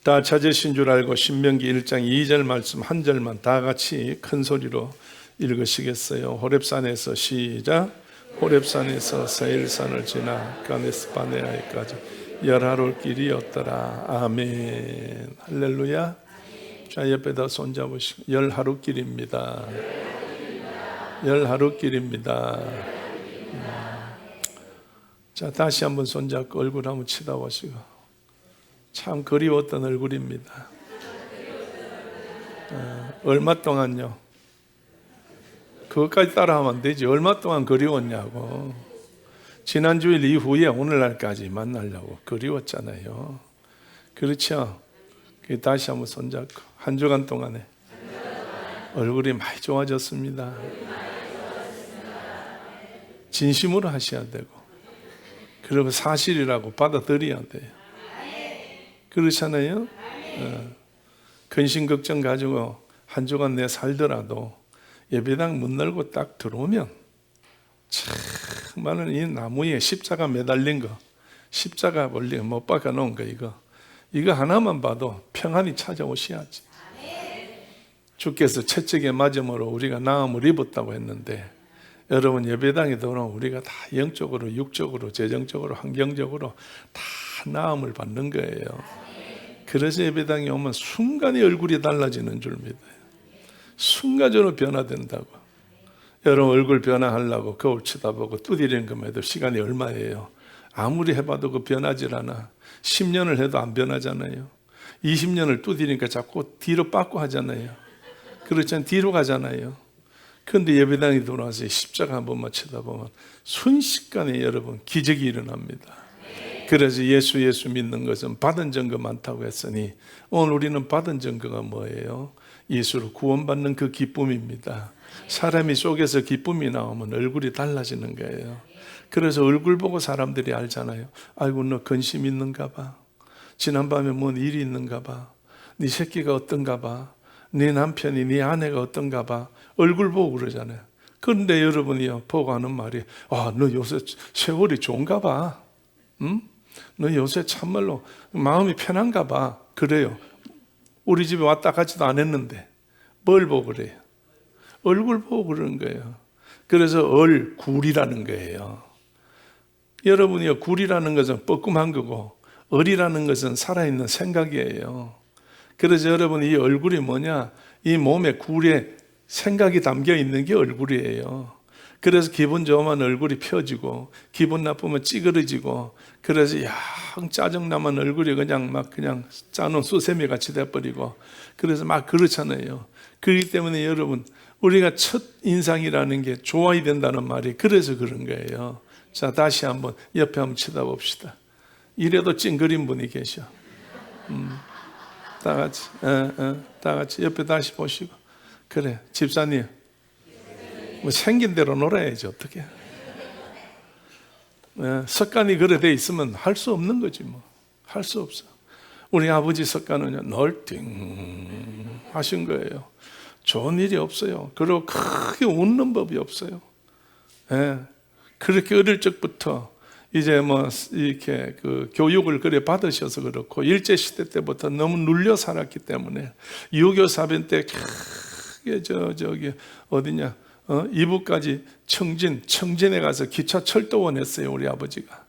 다 찾으신 줄 알고 신명기 1장 2절 말씀 한 절만 다 같이 큰 소리로 읽으시겠어요? 호렙산에서 시작. 호렙산에서 세일산을 지나 가데스 바네아에까지 열하루 길이었더라. 아멘. 할렐루야. 자, 옆에다 손잡으시고 열하루 길입니다. 열하루 길입니다. 자, 다시 한번 손잡고 얼굴 한번 쳐다보시고. 참 그리웠던 얼굴입니다. 얼마 동안요? 그것까지 따라하면 안 되지. 얼마 동안 그리웠냐고. 지난 주일 이후에 오늘날까지 만나려고 그리웠잖아요. 그렇죠? 다시 한번 손잡고 한 주간 동안에 얼굴이 많이 좋아졌습니다. 진심으로 하셔야 되고, 그리고 사실이라고 받아들여야 돼요. 그렇잖아요? 근심 걱정 가지고 한 주간 내 살더라도 예배당 문 열고 딱 들어오면 참많은 이 나무에 십자가 매달린 거, 십자가 원리 못 박아 놓은 거, 이거 하나만 봐도 평안이 찾아오셔야지. 주께서 채찍에 맞음으로 우리가 나음을 입었다고 했는데, 여러분 예배당에 들어오면 우리가 다 영적으로, 육적으로, 재정적으로, 환경적으로 다 나음을 받는 거예요. 그래서 예배당에 오면 순간에 얼굴이 달라지는 줄 믿어요. 순간적으로 변화된다고. 여러분 얼굴 변화하려고 거울 쳐다보고 두드리는 것만 해도 시간이 얼마예요? 아무리 해봐도 그 변하질 않아. 10년을 해도 안 변하잖아요. 20년을 두드리니까 자꾸 뒤로 빠꾸 하잖아요. 그렇잖아요. 뒤로 가잖아요. 그런데 예배당에 돌아와서 십자가 한 번만 쳐다보면 순식간에 여러분 기적이 일어납니다. 그래서 예수 믿는 것은 받은 증거 많다고 했으니, 오늘 우리는 받은 증거가 뭐예요? 예수로 구원받는 그 기쁨입니다. 사람이 속에서 기쁨이 나오면 얼굴이 달라지는 거예요. 그래서 얼굴 보고 사람들이 알잖아요. 아이고, 너 근심 있는가 봐. 지난밤에 뭔 일이 있는가 봐. 네 새끼가 어떤가 봐. 네 남편이, 네 아내가 어떤가 봐. 얼굴 보고 그러잖아요. 그런데 여러분이요, 보고 하는 말이, 아, 너 요새 세월이 좋은가 봐. 응? 너 요새 참말로 마음이 편한가 봐. 그래요. 우리 집에 왔다 가지도 안 했는데 뭘 보고 그래요? 얼굴 보고 그러는 거예요. 그래서 얼굴이라는 거예요. 여러분이요, 굴이라는 것은 뻐끔한 거고 얼이라는 것은 살아있는 생각이에요. 그래서 여러분, 이 얼굴이 뭐냐? 이 몸에 굴에 생각이 담겨 있는 게 얼굴이에요. 그래서 기분 좋으면 얼굴이 펴지고, 기분 나쁘면 찌그러지고, 그래서 영 짜증나면 얼굴이 그냥 짜놓은 수세미 같이 돼버리고, 그래서 막 그렇잖아요. 그렇기 때문에 여러분, 우리가 첫 인상이라는 게 좋아야 된다는 말이 그래서 그런 거예요. 자, 다시 한번 옆에 한번 쳐다봅시다. 이래도 찡그린 분이 계셔. 다 같이 옆에 다시 보시고. 그래, 집사님. 뭐 생긴 대로 놀아야지 어떻게. 습관이 그래 돼 있으면 할 수 없는 거지 뭐. 할 수 없어. 우리 아버지 습관은요, 널띵 하신 거예요. 좋은 일이 없어요. 그리고 크게 웃는 법이 없어요. 그렇게 어릴 적부터 이제 뭐 이렇게 그 교육을 그래 받으셔서 그렇고, 일제 시대 때부터 너무 눌려 살았기 때문에 유교 사변 때 크게 저기 어디냐, 이북까지 청진에 가서 기차 철도원 했어요, 우리 아버지가.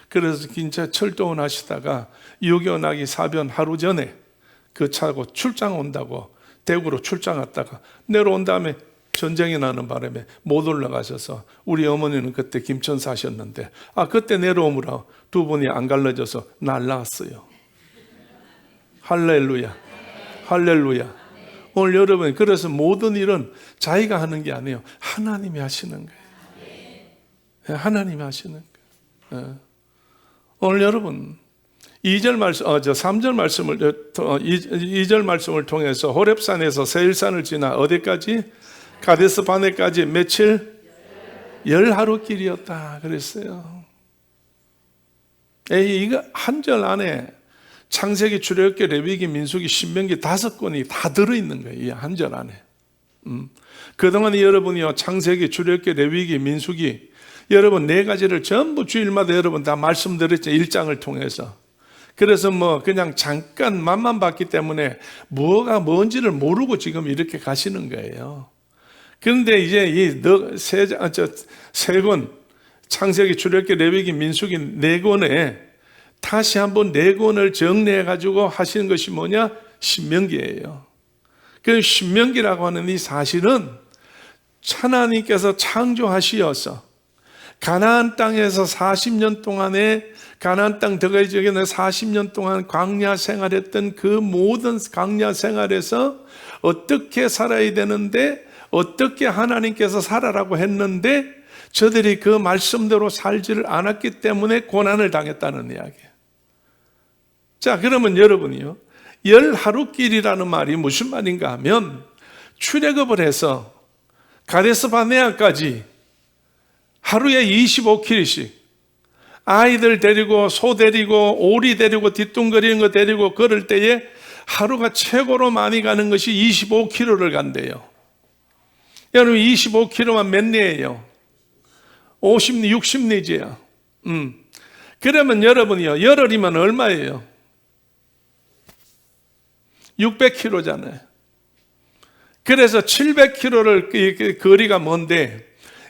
그래서 기차 철도원 하시다가 유교 나기 사변 하루 전에 그 차고 출장 온다고 대구로 출장 갔다가 내려온 다음에 전쟁이 나는 바람에 못 올라가셔서, 우리 어머니는 그때 김천 사셨는데, 그때 내려오므로 두 분이 안 갈라져서 날라왔어요. 할렐루야. 할렐루야. 오늘 여러분, 그래서 모든 일은 자기가 하는 게 아니에요. 하나님이 하시는 거예요. 하나님이 하시는 거예요. 오늘 여러분 3절 말씀을 2절 말씀을 통해서 호렙산에서 세일산을 지나 어디까지? 가데스 바네까지 며칠? 열하루 길이었다 그랬어요. 이거 한 절 안에 창세기, 출애굽기, 레위기, 민수기, 신명기 5권이 다 들어있는 거예요. 이 한 절 안에. 그동안 여러분이요, 창세기, 출애굽기, 레위기, 민수기, 여러분 4가지를 전부 주일마다 여러분 다 말씀드렸죠. 1장을 통해서. 그래서 그냥 잠깐 맛만 봤기 때문에 뭐가 뭔지를 모르고 지금 이렇게 가시는 거예요. 그런데 이제 이 세 권, 창세기, 출애굽기, 레위기, 민수기 4권에 다시 한번 4권을 정리해 가지고 하시는 것이 뭐냐? 신명기예요. 그 신명기라고 하는 이 사실은 하나님께서 창조하시어서 가나안 땅에서 40년 동안에 가나안 땅 들어가기 전에 40년 동안 광야 생활했던 그 모든 광야 생활에서 어떻게 살아야 되는데 어떻게 하나님께서 살아라고 했는데 저들이 그 말씀대로 살지를 않았기 때문에 고난을 당했다는 이야기예요. 자, 그러면 여러분이요, 10하루길이라는 말이 무슨 말인가 하면 출애굽을 해서 가데스 바네아까지 하루에 25km씩 아이들 데리고 소 데리고 오리 데리고 뒤뚱거리는 거 데리고 걸을 때에 하루가 최고로 많이 가는 것이 25km를 간대요. 여러분 25km만 몇 리예요? 50리, 60리지요. 그러면 여러분이요, 열흘이면 얼마예요? 600km잖아요. 그래서 700km를 거리가 먼데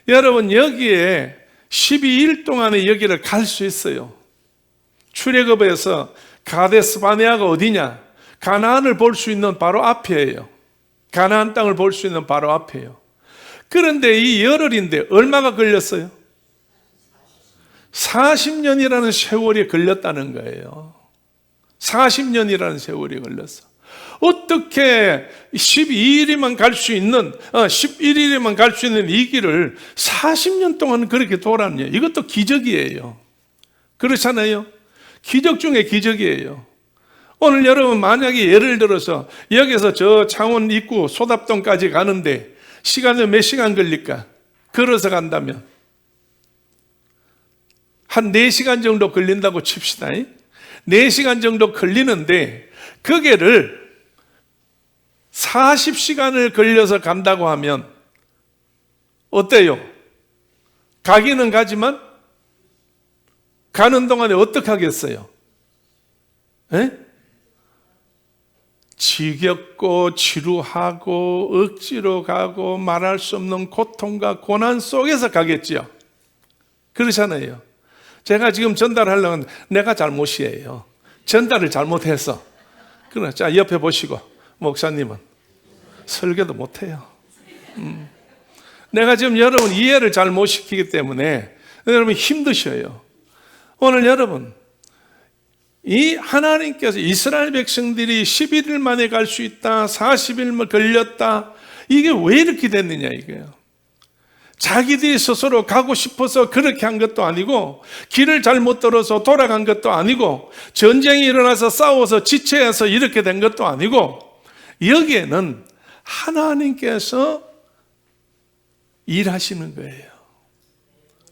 여러분 여기에 12일 동안에 여기를 갈 수 있어요. 출애굽에서 가데스 바네아가 어디냐? 가나안을 볼 수 있는 바로 앞이에요. 가나안 땅을 볼 수 있는 바로 앞이에요. 그런데 이 열흘인데 얼마가 걸렸어요? 40년이라는 세월이 걸렸다는 거예요. 40년이라는 세월이 걸렸어. 어떻게 12일에만 갈 수 있는, 11일에만 갈 수 있는 이 길을 40년 동안 그렇게 돌았냐? 이것도 기적이에요. 그렇잖아요? 기적 중에 기적이에요. 오늘 여러분 만약에 예를 들어서 여기서 저 창원 입구 소답동까지 가는데 시간은 몇 시간 걸릴까? 걸어서 간다면 한 4시간 정도 걸린다고 칩시다. 4시간 정도 걸리는데 거기를 40시간을 걸려서 간다고 하면 어때요? 가기는 가지만 가는 동안에 어떻게 하겠어요? 지겹고 지루하고 억지로 가고 말할 수 없는 고통과 고난 속에서 가겠지요. 그렇잖아요. 제가 지금 전달하려면 내가 잘못이에요. 전달을 잘못해서. 그러나 자, 옆에 보시고 목사님은 설교도 못해요. 내가 지금 여러분 이해를 잘 못 시키기 때문에 여러분 힘드셔요. 오늘 여러분 이 하나님께서 이스라엘 백성들이 11일 만에 갈 수 있다, 40일 걸렸다, 이게 왜 이렇게 됐느냐 이거예요. 자기들이 스스로 가고 싶어서 그렇게 한 것도 아니고, 길을 잘못 들어서 돌아간 것도 아니고, 전쟁이 일어나서 싸워서 지체해서 이렇게 된 것도 아니고, 여기에는 하나님께서 일하시는 거예요.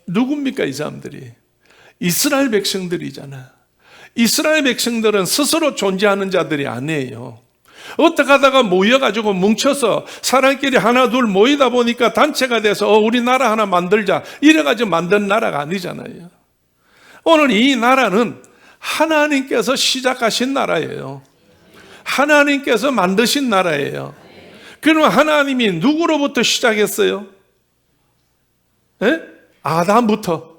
누굽니까 이 사람들이? 이스라엘 백성들이잖아. 이스라엘 백성들은 스스로 존재하는 자들이 아니에요. 어떻게 하다가 모여가지고 뭉쳐서 사람끼리 하나 둘 모이다 보니까 단체가 돼서 우리 나라 하나 만들자 이래가지고 만든 나라가 아니잖아요. 오늘 이 나라는 하나님께서 시작하신 나라예요. 하나님께서 만드신 나라예요. 그러면 하나님이 누구로부터 시작했어요? 아담부터.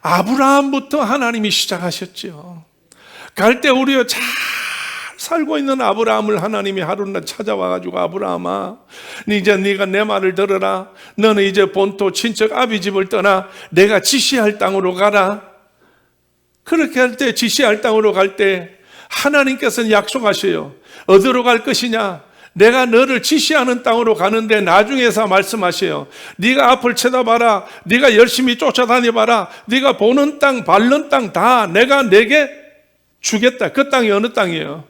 아브라함부터 하나님이 시작하셨죠. 갈 때 우리가 잘 살고 있는 아브라함을 하나님이 하루날 찾아와가지고, 아브라함아, 이제 네가 내 말을 들어라. 너는 이제 본토 친척 아비 집을 떠나 내가 지시할 땅으로 가라. 그렇게 할 때, 지시할 땅으로 갈 때 하나님께서는 약속하셔요. 어디로 갈 것이냐? 내가 너를 지시하는 땅으로 가는데 나중에서 말씀하셔요. 네가 앞을 쳐다봐라. 네가 열심히 쫓아다녀봐라. 네가 보는 땅, 밟는 땅 다 내가 내게 주겠다. 그 땅이 어느 땅이에요?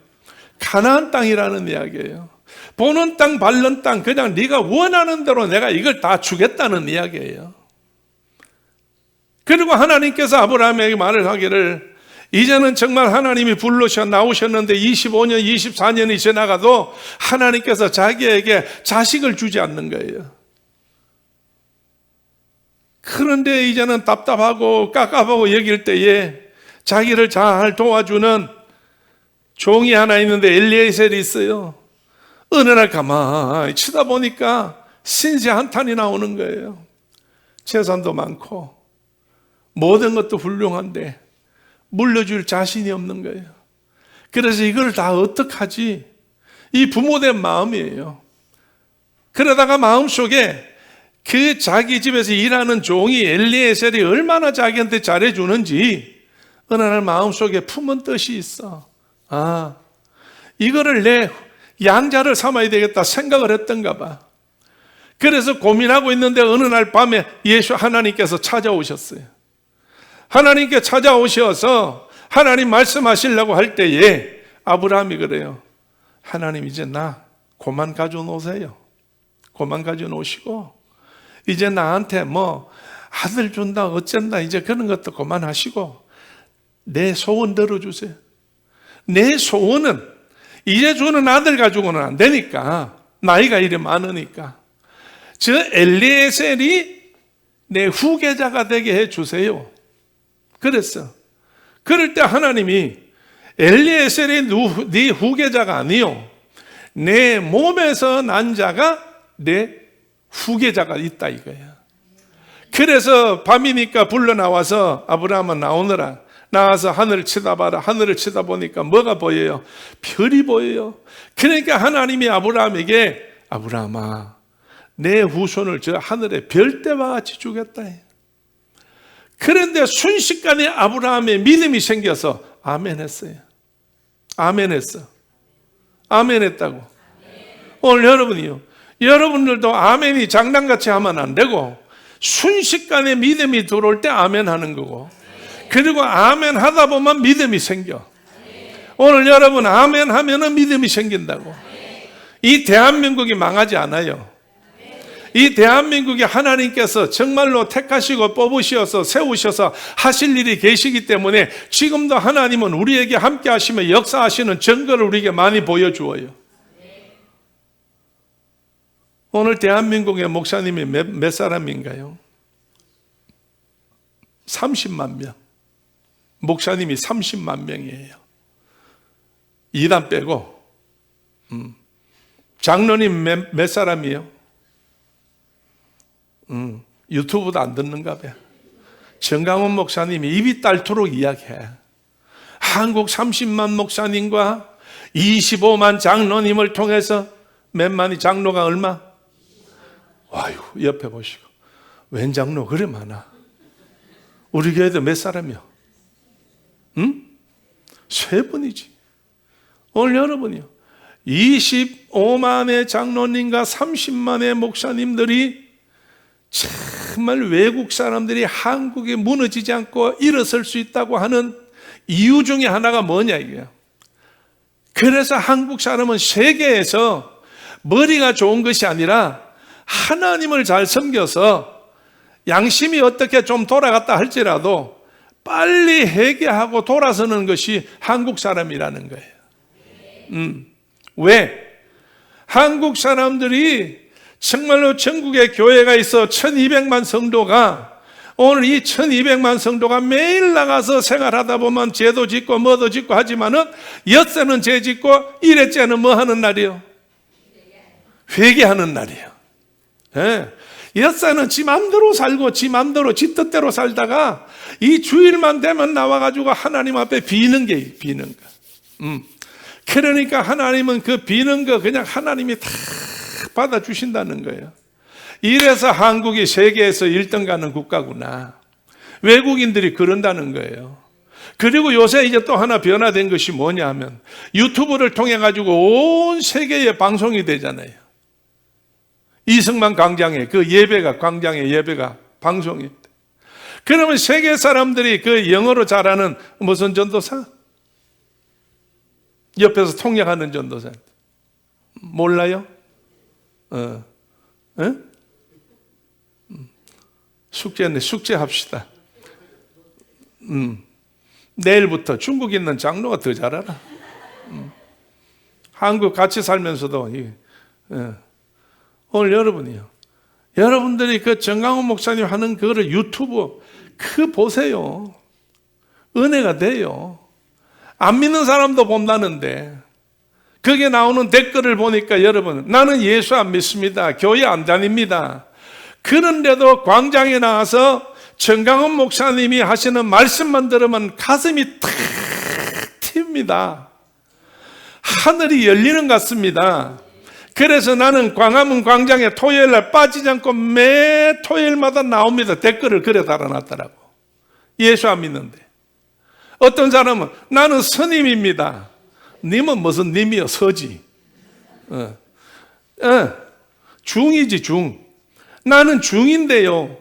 가나안 땅이라는 이야기예요. 보는 땅, 밟는 땅, 그냥 네가 원하는 대로 내가 이걸 다 주겠다는 이야기예요. 그리고 하나님께서 아브라함에게 말을 하기를, 이제는 정말 하나님이 부르셔 나오셨는데 25년, 24년이 지나가도 하나님께서 자기에게 자식을 주지 않는 거예요. 그런데 이제는 답답하고 깝깝하고 여길 때에 자기를 잘 도와주는 종이 하나 있는데 엘리에셀이 있어요. 어느 날 가만히 치다 보니까 신세 한탄이 나오는 거예요. 재산도 많고 모든 것도 훌륭한데 물려줄 자신이 없는 거예요. 그래서 이걸 다 어떡하지? 이 부모된 마음이에요. 그러다가 마음속에 그 자기 집에서 일하는 종이 엘리에셀이 얼마나 자기한테 잘해주는지 어느 날 마음속에 품은 뜻이 있어. 아, 이거를 내 양자를 삼아야 되겠다 생각을 했던가 봐. 그래서 고민하고 있는데 어느 날 밤에 하나님께서 찾아오셨어요. 하나님께 찾아오셔서 하나님 말씀하시려고 할 때에 아브라함이 그래요. 하나님 이제 나 그만 가져놓으세요. 그만 가져놓으시고 이제 나한테 뭐 아들 준다 어쩐다 이제 그런 것도 그만하시고 내 소원 들어주세요. 내 소원은 이제 주는 아들 가지고는 안 되니까 나이가 이래 많으니까 저 엘리에셀이 내 후계자가 되게 해주세요. 그랬어. 그럴 때 하나님이 엘리에셀이 네 후계자가 아니요 내 몸에서 난 자가 내 후계자가 있다 이거야. 그래서 밤이니까 불러 나와서 아브라함은 나오느라 나와서 하늘을 쳐다봐라. 하늘을 쳐다보니까 뭐가 보여요? 별이 보여요. 그러니까 하나님이 아브라함에게 아브라함아 내 후손을 저 하늘의 별대와 같이 주겠다. 그런데 순식간에 아브라함의 믿음이 생겨서 아멘 했어요. 아멘 했어. 아멘 했다고. 오늘 여러분이요. 여러분들도 아멘이 장난같이 하면 안 되고 순식간에 믿음이 들어올 때 아멘 하는 거고 그리고 아멘 하다 보면 믿음이 생겨. 오늘 여러분 아멘 하면은 믿음이 생긴다고. 이 대한민국이 망하지 않아요. 이 대한민국이 하나님께서 정말로 택하시고 뽑으셔서 세우셔서 하실 일이 계시기 때문에 지금도 하나님은 우리에게 함께 하시며 역사하시는 증거를 우리에게 많이 보여주어요. 오늘 대한민국의 목사님이 몇 사람인가요? 30만 명. 목사님이 30만 명이에요. 2단 빼고. 장로님 몇 사람이에요? 유튜브도 안 듣는가 봐. 정강훈 목사님이 입이 딸토록 이야기해. 한국 30만 목사님과 25만 장로님을 통해서 몇만이 장로가 얼마? 아유, 옆에 보시고 웬 장로 그래 많아? 우리 교회도 몇 사람이요? 응? 3분이지. 오늘 여러분이요 25만의 장로님과 30만의 목사님들이 정말 외국 사람들이 한국에 무너지지 않고 일어설 수 있다고 하는 이유 중에 하나가 뭐냐 이거야. 그래서 한국 사람은 세계에서 머리가 좋은 것이 아니라 하나님을 잘 섬겨서 양심이 어떻게 좀 돌아갔다 할지라도 빨리 회개하고 돌아서는 것이 한국 사람이라는 거예요. 왜? 한국 사람들이 정말로 전국에 교회가 있어 1200만 성도가 오늘 이 1200만 성도가 매일 나가서 생활하다 보면 죄도 짓고 뭐도 짓고 하지만은 엿새는 죄 짓고 일회째는 뭐 하는 날이요? 회개하는 날이에요. 예. 엿새는 지 맘대로 살고 지 맘대로 지 뜻대로 살다가 이 주일만 되면 나와가지고 하나님 앞에 비는 거. 그러니까 하나님은 그 비는 거 그냥 하나님이 다 받아주신다는 거예요. 이래서 한국이 세계에서 1등 가는 국가구나. 외국인들이 그런다는 거예요. 그리고 요새 이제 또 하나 변화된 것이 뭐냐 하면 유튜브를 통해 가지고 온 세계에 방송이 되잖아요. 이승만 광장에 그 예배가 광장에 예배가 방송이 돼. 그러면 세계 사람들이 그 영어로 잘하는 무슨 전도사? 옆에서 통역하는 전도사. 몰라요? 숙제네. 숙제합시다. 내일부터 중국 있는 장로가 더 잘 알아. 한국 같이 살면서도 오늘 여러분이요. 여러분들이 그 정강훈 목사님 하는 그거를 유튜브 그 보세요. 은혜가 돼요. 안 믿는 사람도 본다는데 거기에 나오는 댓글을 보니까 여러분, 나는 예수 안 믿습니다. 교회 안 다닙니다. 그런데도 광장에 나와서 정강훈 목사님이 하시는 말씀만 들으면 가슴이 탁 트입니다. 하늘이 열리는 것 같습니다. 그래서 나는 광화문 광장에 토요일 날 빠지지 않고 매 토요일마다 나옵니다. 댓글을 그래 달아놨더라고. 예수 안 믿는데. 어떤 사람은 나는 스님입니다. 님은 무슨 님이요? 서지. 중이지 중. 나는 중인데요.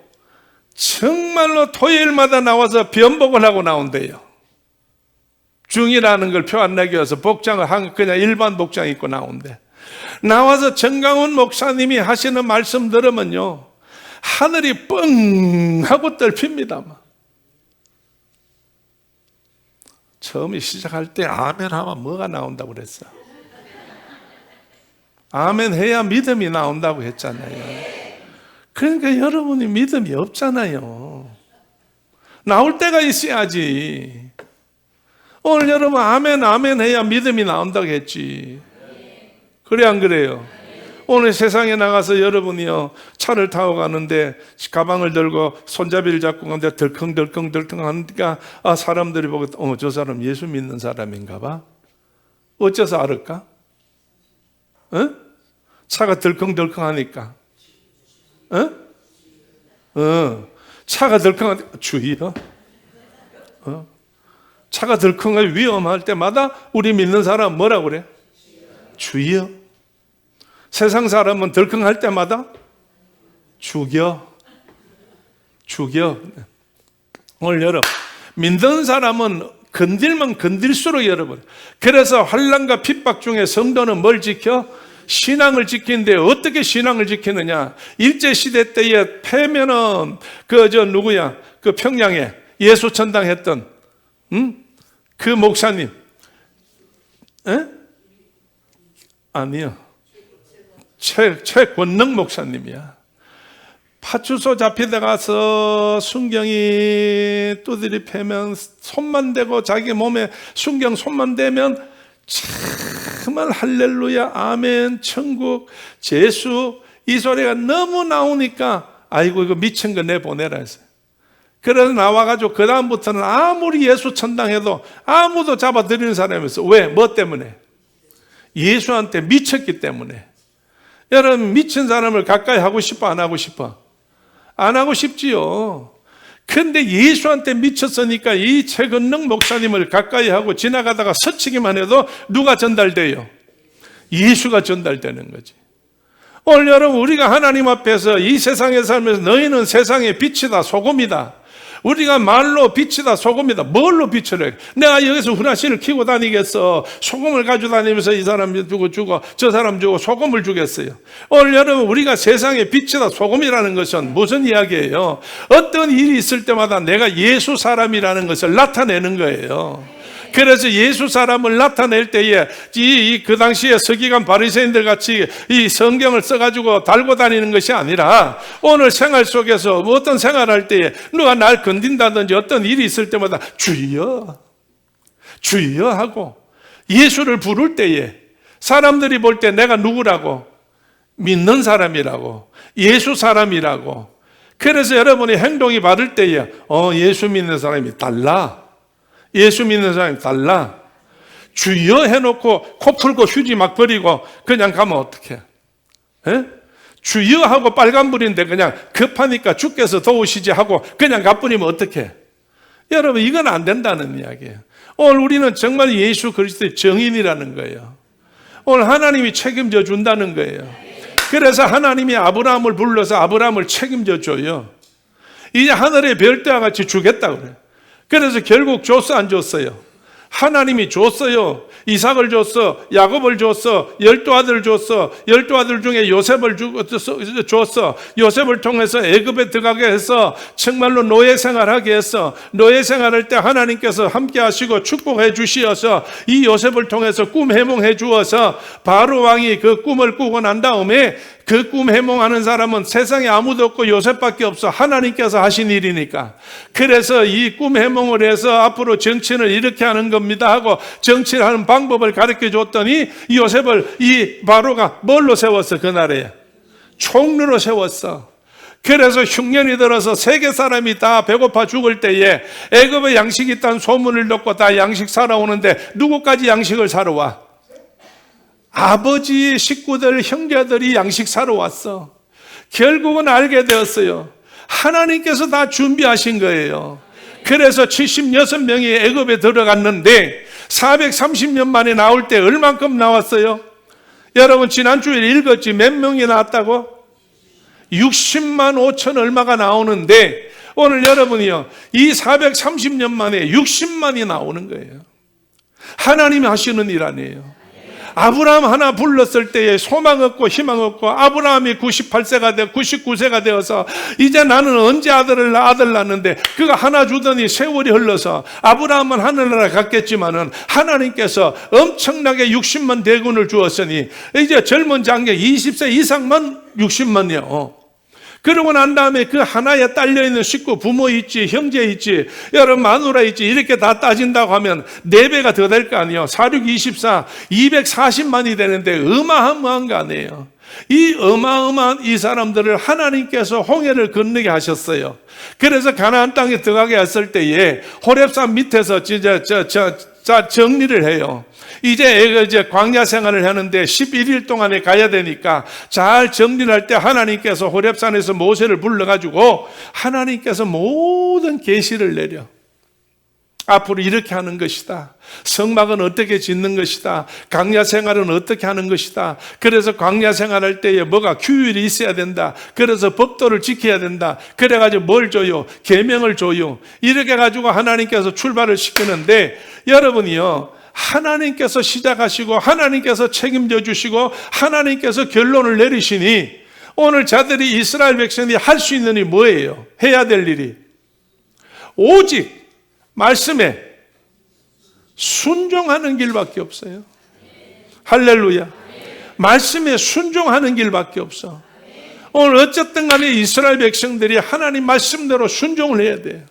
정말로 토요일마다 나와서 변복을 하고 나온대요. 중이라는 걸 표 안 내기 위해서 복장을 그냥 일반 복장 입고 나온대. 나와서 정강훈 목사님이 하시는 말씀 들으면요, 하늘이 뻥 하고 떨핍니다. 처음에 시작할 때 아멘 하면 뭐가 나온다고 그랬어? 아멘 해야 믿음이 나온다고 했잖아요. 그러니까 여러분이 믿음이 없잖아요. 나올 때가 있어야지. 오늘 여러분 아멘 아멘 해야 믿음이 나온다고 했지. 그래 안 그래요? 오늘 세상에 나가서 여러분이요, 차를 타고 가는데 가방을 들고 손잡이를 잡고 가는데 덜컹덜컹 하니까 사람들이 보고 저 사람 예수 믿는 사람인가 봐. 어째서 알을까? 차가 덜컹덜컹 하니까. 차가 덜컹하니까 주의요. 차가 덜컹하고 위험할 때마다 우리 믿는 사람은 뭐라고 그래? 주여. 세상 사람은 덜컹할 때마다 죽여. 오늘 여러분, 믿는 사람은 건들면 건들수록 여러분, 그래서 환난과 핍박 중에 성도는 뭘 지켜? 신앙을 지키는데 어떻게 신앙을 지키느냐? 일제시대 때에 패면은 그 평양에 예수 천당했던 그 목사님, 아니요, 최권능 목사님이야. 파출소 잡히다 가서 순경이 두드리 패면 손만 대고 자기 몸에 순경 손만 대면 정말 할렐루야 아멘 천국 제수 이 소리가 너무 나오니까 아이고 이거 미친 거 내보내라 했어요. 그래서 나와가지고 그 다음부터는 아무리 예수 천당해도 아무도 잡아들이는 사람이 없어. 왜? 뭐 때문에? 예수한테 미쳤기 때문에. 여러분, 미친 사람을 가까이 하고 싶어 안 하고 싶어? 안 하고 싶지요. 근데 예수한테 미쳤으니까 이 최건능 목사님을 가까이 하고 지나가다가 스치기만 해도 누가 전달돼요? 예수가 전달되는 거지. 오늘 여러분, 우리가 하나님 앞에서 이 세상에 살면서 너희는 세상의 빛이다 소금이다. 우리가 말로 빛이다 소금이다. 뭘로 빛을 해? 내가 여기서 후라시를 키고 다니겠어? 소금을 가지고 다니면서 이 사람 주고 저 사람 주고 소금을 주겠어요? 오늘 여러분, 우리가 세상의 빛이다 소금이라는 것은 무슨 이야기예요? 어떤 일이 있을 때마다 내가 예수 사람이라는 것을 나타내는 거예요. 그래서 예수 사람을 나타낼 때에 그 당시에 서기관 바리새인들 같이 이 성경을 써가지고 달고 다니는 것이 아니라 오늘 생활 속에서 어떤 생활할 때에 누가 날 건든다든지 어떤 일이 있을 때마다 주여 주여 하고 예수를 부를 때에 사람들이 볼 때 내가 누구라고? 믿는 사람이라고, 예수 사람이라고. 그래서 여러분이 행동이 바를 때에 예수 믿는 사람이 달라. 예수 믿는 사람이 달라. 주여 해놓고 코 풀고 휴지 막 버리고 그냥 가면 어떡해? 주여 하고 빨간불인데 그냥 급하니까 주께서 도우시지 하고 그냥 가버리면 어떡해? 여러분, 이건 안 된다는 이야기예요. 오늘 우리는 정말 예수 그리스도의 정인이라는 거예요. 오늘 하나님이 책임져 준다는 거예요. 그래서 하나님이 아브라함을 불러서 아브라함을 책임져 줘요. 이제 하늘의 별대와 같이 주겠다 그래요. 그래서 결국 줬어 안 줬어요? 하나님이 줬어요. 이삭을 줬어. 야곱을 줬어. 12아들 줬어. 12아들 중에 요셉을 줬어. 요셉을 통해서 애굽에 들어가게 해서 정말로 노예 생활하게 했어. 노예 생활할 때 하나님께서 함께 하시고 축복해 주시어서 이 요셉을 통해서 꿈 해몽해 주어서 바로 왕이 그 꿈을 꾸고 난 다음에 그 꿈 해몽하는 사람은 세상에 아무도 없고 요셉밖에 없어. 하나님께서 하신 일이니까. 그래서 이 꿈 해몽을 해서 앞으로 정치를 이렇게 하는 겁니다 하고 정치를 하는 방법을 가르쳐 줬더니 이 요셉을 이 바로가 뭘로 세웠어? 그날에 총리로 세웠어. 그래서 흉년이 들어서 세계 사람이 다 배고파 죽을 때에 애굽에 양식이 있다는 소문을 듣고 다 양식 사러 오는데 누구까지 양식을 사러 와? 아버지의 식구들, 형제들이 양식 사러 왔어. 결국은 알게 되었어요. 하나님께서 다 준비하신 거예요. 그래서 76명이 애굽에 들어갔는데 430년 만에 나올 때 얼만큼 나왔어요? 여러분 지난주에 읽었지? 몇 명이 나왔다고? 60만 5천 얼마가 나오는데 오늘 여러분이요, 이 430년 만에 60만이 나오는 거예요. 하나님이 하시는 일 아니에요. 아브라함 하나 불렀을 때에 소망 없고 희망 없고 아브라함이 98세가 되어 99세가 되어서 이제 나는 언제 아들 낳는데 그가 하나 주더니 세월이 흘러서 아브라함은 하늘나라 갔겠지만은 하나님께서 엄청나게 60만 대군을 주었으니 이제 젊은 장녀 20세 이상만 60만이요. 그러고 난 다음에 그 하나에 딸려있는 식구, 부모 있지, 형제 있지, 여러분 마누라 있지, 이렇게 다 따진다고 하면 4배가 더 될 거 아니에요. 46, 24, 240만이 되는데 어마어마한 거 아니에요. 이 어마어마한 이 사람들을 하나님께서 홍해를 건너게 하셨어요. 그래서 가나안 땅에 들어가게 했을 때에 호렙산 밑에서 진짜 정리를 해요. 이제 광야 생활을 하는데 11일 동안에 가야 되니까 잘 정리를 할 때 하나님께서 호렙산에서 모세를 불러가지고 하나님께서 모든 계시를 내려. 앞으로 이렇게 하는 것이다. 성막은 어떻게 짓는 것이다. 광야 생활은 어떻게 하는 것이다. 그래서 광야 생활할 때에 뭐가 규율이 있어야 된다. 그래서 법도를 지켜야 된다. 그래가지고 뭘 줘요? 계명을 줘요. 이렇게 가지고 하나님께서 출발을 시키는데 여러분이요, 하나님께서 시작하시고 하나님께서 책임져 주시고 하나님께서 결론을 내리시니 오늘 자들이 이스라엘 백성이 할 수 있는 일이 뭐예요? 해야 될 일이 오직 말씀에 순종하는 길밖에 없어요. 할렐루야. 말씀에 순종하는 길밖에 없어. 오늘 어쨌든 간에 이스라엘 백성들이 하나님 말씀대로 순종을 해야 돼요.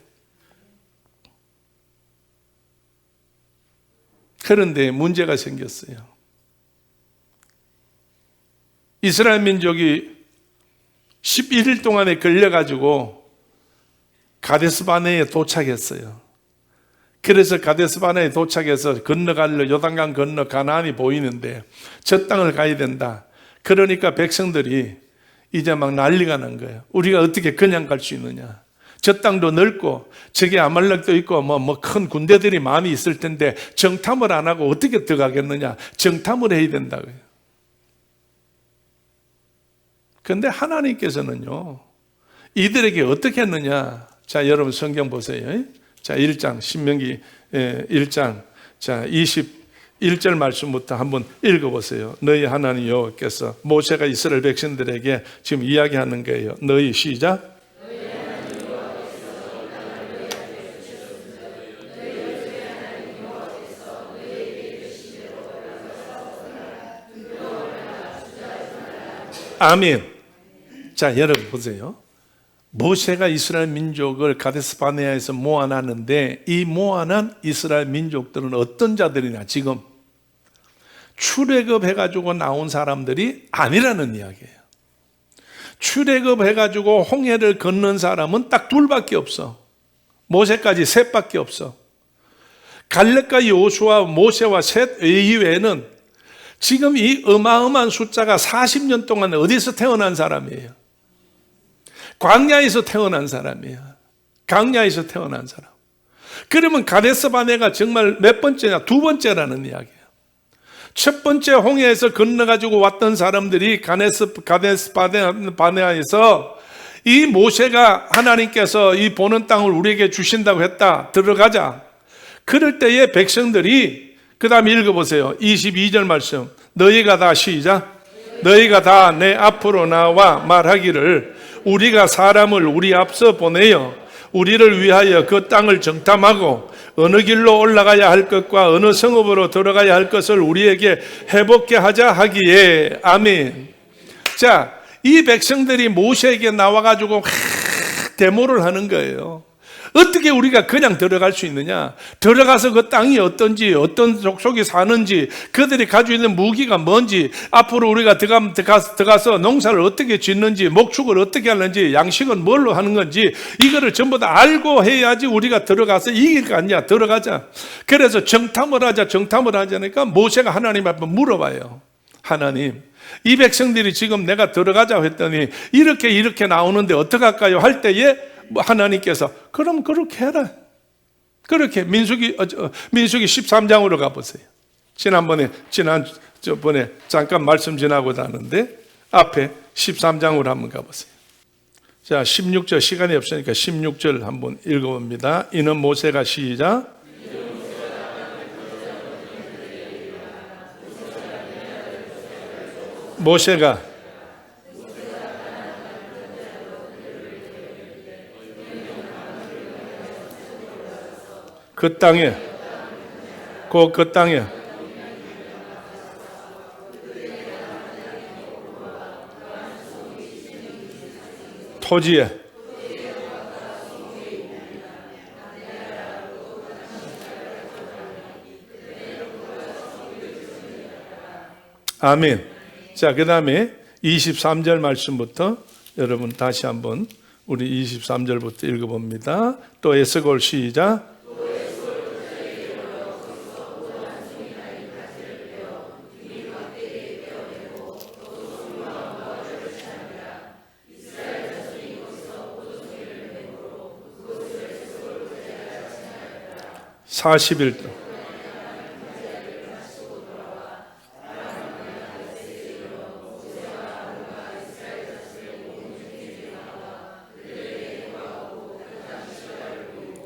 그런데 문제가 생겼어요. 이스라엘 민족이 11일 동안에 걸려가지고 가데스바네에 도착했어요. 그래서 가데스바네에 도착해서 건너가려 요단강 건너 가나안이 보이는데 저 땅을 가야 된다. 그러니까 백성들이 이제 막 난리가 난 거예요. 우리가 어떻게 그냥 갈 수 있느냐. 저 땅도 넓고 저기 아말렉도 있고 뭐 큰 군대들이 많이 있을 텐데 정탐을 안 하고 어떻게 들어가겠느냐. 정탐을 해야 된다고요. 그런데 하나님께서는요, 이들에게 어떻게 했느냐. 자, 여러분 성경 보세요. 자, 1장 신명기 1장 자 21절 말씀부터 한번 읽어보세요. 너희 하나님 여호와께서 모세가 이스라엘 백성들에게 지금 이야기하는 거예요. 너희 시작. 아멘. 자, 여러분 보세요. 모세가 이스라엘 민족을 가데스 바네아에서 모아놨는데 이 모아난 이스라엘 민족들은 어떤 자들이냐. 지금 출애굽해가지고 나온 사람들이 아니라는 이야기예요. 출애굽해가지고 홍해를 건넌 사람은 딱 둘밖에 없어. 모세까지 셋밖에 없어. 갈렙과 여호수아, 모세와 셋 이외에는 지금 이 어마어마한 숫자가 40년 동안 어디서 태어난 사람이에요? 광야에서 태어난 사람이에요. 광야에서 태어난 사람. 그러면 가데스 바네가 정말 몇 번째냐? 2번째라는 이야기예요. 첫 번째 홍해에서 건너가지고 왔던 사람들이 가데스 바네아에서 이 모세가 하나님께서 이 보는 땅을 우리에게 주신다고 했다. 들어가자. 그럴 때에 백성들이 그 다음에 읽어보세요. 22절 말씀. 너희가 다 시작. 너희가 다 내 앞으로 나와 말하기를 우리가 사람을 우리 앞서 보내어 우리를 위하여 그 땅을 정탐하고 어느 길로 올라가야 할 것과 어느 성읍으로 들어가야 할 것을 우리에게 해복게 하자 하기에. 아멘. 자, 이 백성들이 모세에게 나와가지고 데모를 하는 거예요. 어떻게 우리가 그냥 들어갈 수 있느냐? 들어가서 그 땅이 어떤지, 어떤 족속이 사는지, 그들이 가지고 있는 무기가 뭔지, 앞으로 우리가 들어가서 농사를 어떻게 짓는지, 목축을 어떻게 하는지, 양식은 뭘로 하는 건지, 이거를 전부 다 알고 해야지 우리가 들어가서 이길 거 아니야. 들어가자. 그래서 정탐을 하자니까 모세가 하나님 앞에 물어봐요. 하나님, 이 백성들이 지금 내가 들어가자고 했더니 이렇게 나오는데 어떡할까요? 할 때에 하나님께서 그럼 그렇게 해라. 그렇게 민수기 13장으로 가보세요. 지난번에 잠깐 말씀 지나고 다는데 앞에 13장으로 한번 가보세요. 자, 16절 시간이 없으니까 16절 한번 읽어봅니다. 이는 모세가 시작. 모세가 그 땅에 토지에 아멘. 자, 그 다음에 23절 말씀부터 여러분 다시 한번 우리 23절부터 읽어봅니다. 또 에스골 시작. (40일)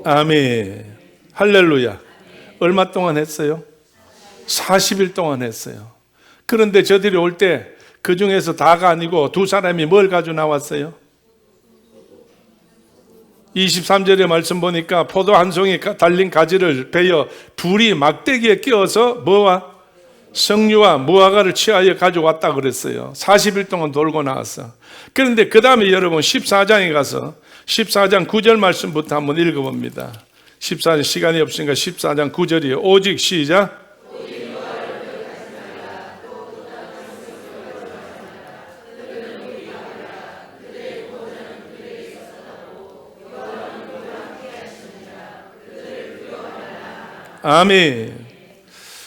아멘. 할렐루야. 얼마 동안 했어요? 40일 동안 했어요. 그런데 저들이 올 때 그 중에서 다가 아니고 두 사람이 뭘 가지고 나왔어요? 23절의 말씀 보니까 포도 한 송이 달린 가지를 베어 불이 막대기에 끼워서 뭐와? 석류와 무화과를 취하여 가져왔다 그랬어요. 40일 동안 돌고 나왔어. 그런데 그 다음에 여러분 14장에 가서 14장 9절 말씀부터 한번 읽어봅니다. 14장 시간이 없으니까 14장 9절이에요. 오직 시작. 아멘.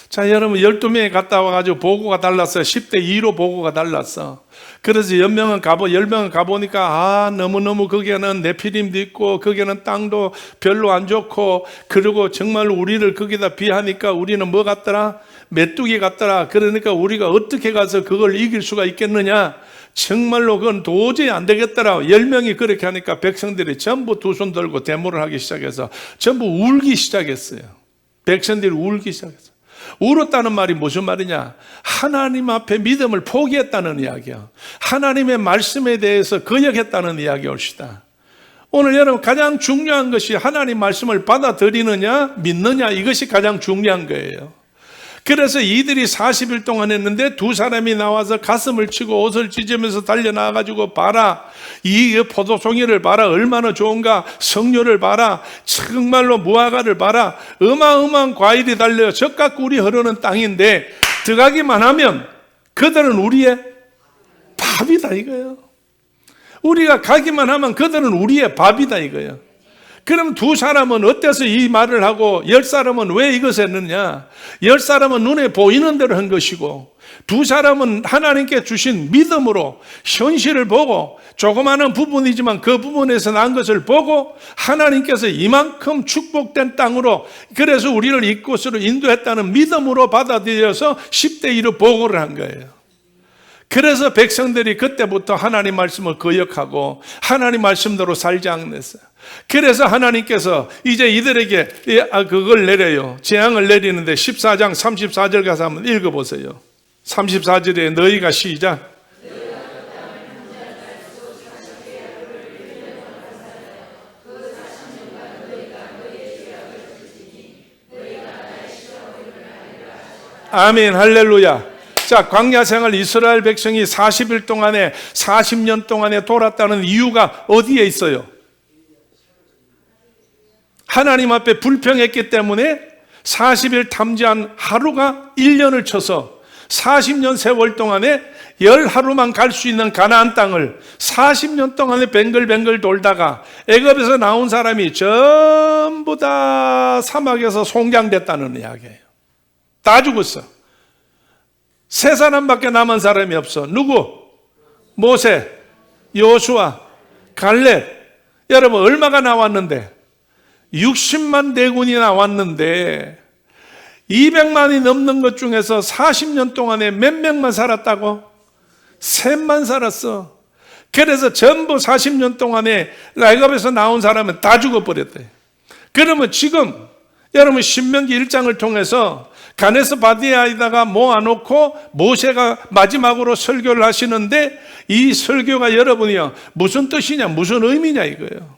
자, 여러분 12명이 갔다 와가지고 보고가 달랐어요. 10대 2로 보고가 달랐어. 그래서 10명은 가보니까 너무너무 거기에는 네피림도 있고 거기에는 땅도 별로 안 좋고 그리고 정말 우리를 거기다 비하니까 우리는 뭐 같더라? 메뚜기 같더라. 그러니까 우리가 어떻게 가서 그걸 이길 수가 있겠느냐? 정말로 그건 도저히 안 되겠더라. 10명이 그렇게 하니까 백성들이 전부 두 손 들고 데모를 하기 시작해서 전부 울기 시작했어요. 백성들이 울기 시작했어요. 울었다는 말이 무슨 말이냐? 하나님 앞에 믿음을 포기했다는 이야기야. 하나님의 말씀에 대해서 거역했다는 이야기 옳시다. 오늘 여러분 가장 중요한 것이 하나님 말씀을 받아들이느냐 믿느냐, 이것이 가장 중요한 거예요. 그래서 이들이 40일 동안 했는데 두 사람이 나와서 가슴을 치고 옷을 찢으면서 달려나와가지고 봐라, 이 포도송이를 봐라, 얼마나 좋은가, 석류를 봐라, 정말로 무화과를 봐라, 어마어마한 과일이 달려 젖과 꿀이 흐르는 땅인데 들어가기만 하면 그들은 우리의 밥이다 이거예요. 우리가 가기만 하면 그들은 우리의 밥이다 이거예요. 그럼 두 사람은 어때서 이 말을 하고 10사람은 왜 이것을 했느냐? 10사람은 눈에 보이는 대로 한 것이고 두 사람은 하나님께 주신 믿음으로 현실을 보고 조그마한 부분이지만 그 부분에서 난 것을 보고 하나님께서 이만큼 축복된 땅으로, 그래서 우리를 이곳으로 인도했다는 믿음으로 받아들여서 10대 1로 보고를 한 거예요. 그래서 백성들이 그때부터 하나님 말씀을 거역하고 하나님 말씀대로 살지 않았어요. 그래서 하나님께서 이제 이들에게 그걸 내려요. 재앙을 내리는데 14장 34절 가서 한번 읽어보세요. 34절에 너희가 시작. 아멘, 할렐루야. 자, 광야 생활 이스라엘 백성이 40일 동안에 40년 동안에 돌았다는 이유가 어디에 있어요? 하나님 앞에 불평했기 때문에 40일 탐지한 하루가 1년을 쳐서 40년 세월 동안에 10하루만 갈 수 있는 가나안 땅을 40년 동안에 뱅글뱅글 돌다가 애굽에서 나온 사람이 전부 다 사막에서 송장됐다는 이야기예요. 다 죽었어. 세 사람밖에 남은 사람이 없어. 누구? 모세, 여호수아, 갈렙. 여러분 얼마가 나왔는데? 60만 대군이 나왔는데 200만이 넘는 것 중에서 40년 동안에 몇 명만 살았다고? 셋만 살았어. 그래서 전부 40년 동안에 애굽에서 나온 사람은 다 죽어버렸대. 그러면 지금 여러분 신명기 1장을 통해서 가네스 바디아에다가 모아놓고 모세가 마지막으로 설교를 하시는데 이 설교가 여러분이요 무슨 뜻이냐 무슨 의미냐 이거예요.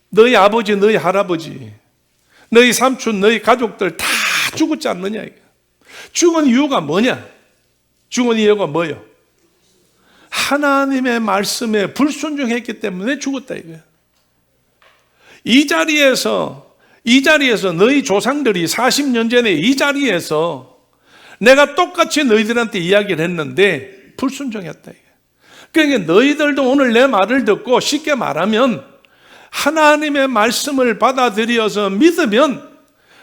너희 아버지 너희 할아버지 너희 삼촌 너희 가족들 다 죽었지 않느냐 이거. 죽은 이유가 뭐냐? 죽은 이유가 뭐예요? 하나님의 말씀에 불순종했기 때문에 죽었다 이거예요. 이 자리에서 너희 조상들이 40년 전에 이 자리에서 내가 똑같이 너희들한테 이야기를 했는데 불순종했다. 그러니까 너희들도 오늘 내 말을 듣고 쉽게 말하면 하나님의 말씀을 받아들여서 믿으면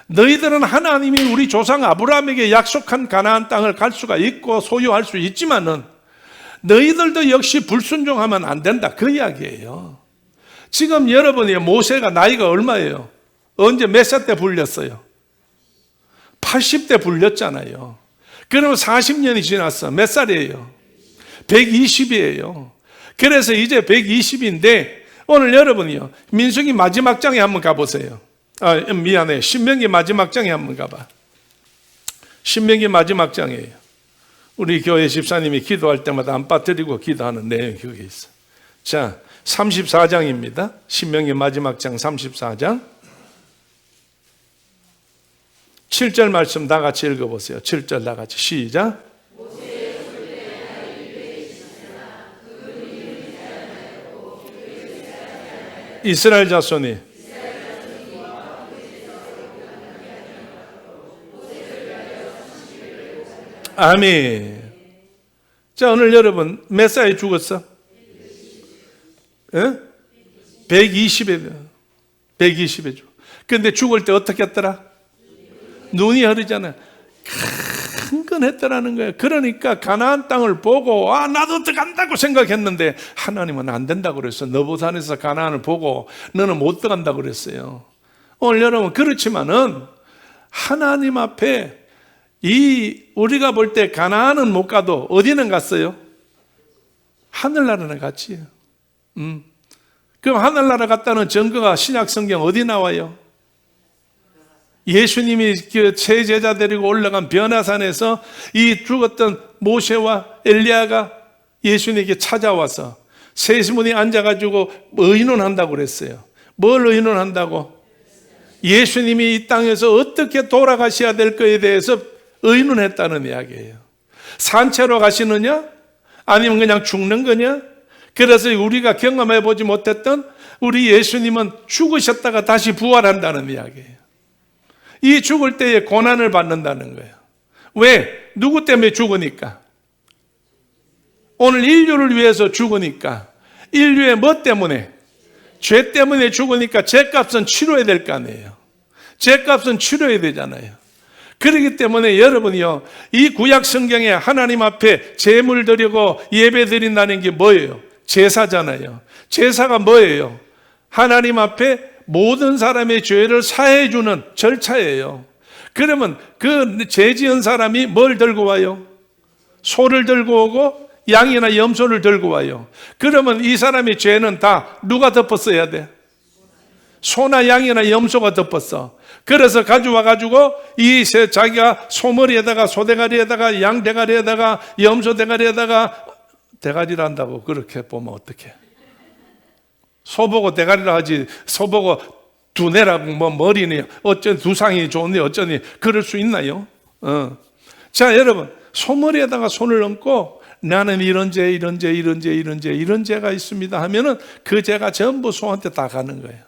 너희들은 하나님이 우리 조상 아브라함에게 약속한 가나안 땅을 갈 수가 있고 소유할 수 있지만은 너희들도 역시 불순종하면 안 된다. 그 이야기예요. 지금 여러분이 모세가 나이가 얼마예요? 언제 몇 살 때 불렸어요? 80대 불렸잖아요. 그러면 40년이 지났어. 몇 살이에요? 120이에요. 그래서 이제 120인데 오늘 여러분이요 민수기 마지막 장에 한번 가보세요. 미안해. 신명기 마지막 장에 한번 가봐. 신명기 마지막 장이에요. 우리 교회 집사님이 기도할 때마다 안 빠뜨리고 기도하는 내용이 거기 있어. 자, 34장입니다. 신명기 마지막 장 34장 7절 말씀 다 같이 읽어보세요. 7절 다 같이 시작. 이스라엘 자손이 아멘. 자, 오늘 여러분 몇 살에 죽었어? 120에 120에 죽어. 근데 죽을 때 어떻게 했더라? 눈이 흐르잖아요. 흥건했더라는 거예요. 그러니까 가나안 땅을 보고 나도 들어간다고 생각했는데 하나님은 안 된다고 그랬어요. 너보산에서 가나안을 보고 너는 못 들어간다고 그랬어요. 오늘 여러분 그렇지만은 하나님 앞에 우리가 볼 때 가나안은 못 가도 어디는 갔어요? 하늘나라는 갔지요. 그럼 하늘나라 갔다는 증거가 신약 성경 어디 나와요? 예수님이 그 세 제자 데리고 올라간 변화산에서 이 죽었던 모세와 엘리야가 예수님에게 찾아와서 세 분이 앉아가지고 의논한다고 그랬어요. 뭘 의논한다고? 예수님이 이 땅에서 어떻게 돌아가셔야 될 거에 대해서 의논했다는 이야기예요. 산채로 가시느냐? 아니면 그냥 죽는 거냐? 그래서 우리가 경험해보지 못했던 우리 예수님은 죽으셨다가 다시 부활한다는 이야기예요. 이 죽을 때에 고난을 받는다는 거예요. 왜? 누구 때문에 죽으니까? 오늘 인류를 위해서 죽으니까. 인류의 뭐 때문에? 죄 때문에 죽으니까 죄값은 치러야 될 거 아니에요. 죄값은 치러야 되잖아요. 그렇기 때문에 여러분이요, 이 구약 성경에 하나님 앞에 제물 드리고 예배 드린다는 게 뭐예요? 제사잖아요. 제사가 뭐예요? 하나님 앞에 모든 사람의 죄를 사해 주는 절차예요. 그러면 그 죄 지은 사람이 뭘 들고 와요? 소를 들고 오고 양이나 염소를 들고 와요. 그러면 이 사람의 죄는 다 누가 덮었어야 돼? 소나 양이나 염소가 덮었어. 그래서 가져와가지고 자기가 소머리에다가 소대가리에다가 양대가리에다가 염소대가리에다가 대가리를 한다고 그렇게 보면 어떡해? 소보고 대가리라 하지 소보고 두뇌라고 뭐 머리니 어쩌니 두상이 좋니 어쩌니 그럴 수 있나요? 자, 여러분, 소머리에다가 손을 얹고 나는 이런 죄가 있습니다 하면은 그 죄가 전부 소한테 다 가는 거예요.